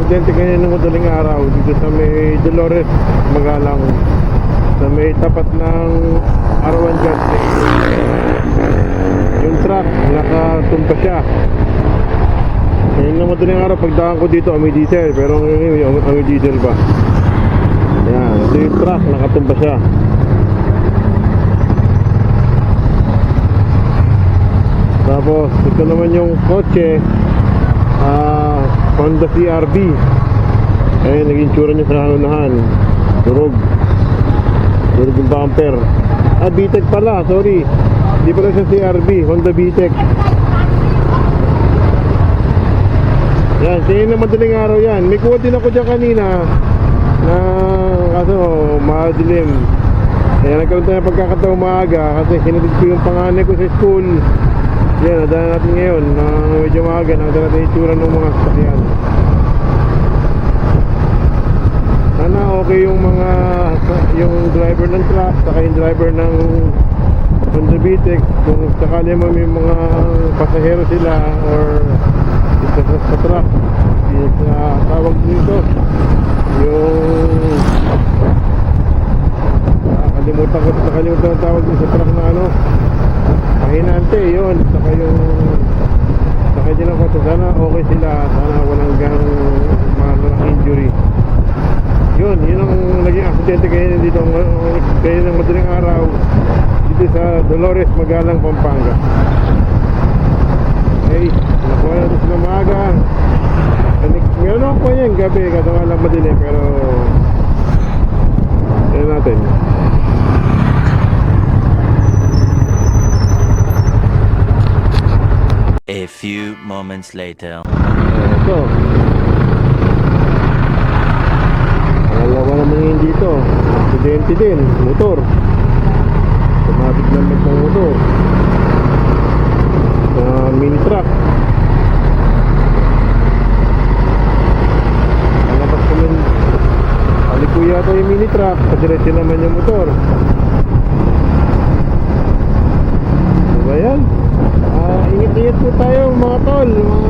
aksidente kanina ng madaling araw dito sa may Dolores, Magalang, sa may tapat ng Arawan Gante. Yung truck, nakatumpa siya. Ngayon ng madaling araw, pagdaan ko dito, amoy diesel. Pero ngayon, amoy diesel ba? Yan, ito yung truck, nakatumpa siya. Tapos, ito naman yung kotse, Honda CRV. Ayun, naging tsura niya sa halunahan. Durog yung bumper. VTEC pala, sorry. Hindi pala sa CRV, Honda VTEC. Yan, tingin na madaling araw yan. May kuha din ako dyan kanina na kaso madilim. Kaya nagkaroon tayo ng pagkakataong maaga kasi sinatid ko yung panganay ko sa school. Yan, nadala natin ngayon na medyo maaga. Nadala natin yung tsura ng mga sasakyan. Sana okay yung mga yung driver ng truck saka yung driver ng Honda VTEC. Kung sakali mo may mga pasahero sila or sa truck, yung tawag dito yung nakalimutan ang tawag dito sa truck na ano, pahinante yun, saka yung saka din ako. Sana okay sila, sana walang gang mga injury. Yun ang naging aksidente kayo dito kayo ng madaling araw dito sa Dolores, Magalang, Pampanga. Okay, nakuha natin sila maaga. Meron ako pa yan gabi, kaso nga lang madilim, pero yan natin. A few moments later. Ito, dalawa naman yun dito. Aksidente din, motor. Tumatik na ng motor sa mini truck. Palabas ko yun, aliko yata yung mini truck, padiretso naman yung motor. Diba yan? Ingat-ingat po tayo mga tol, mga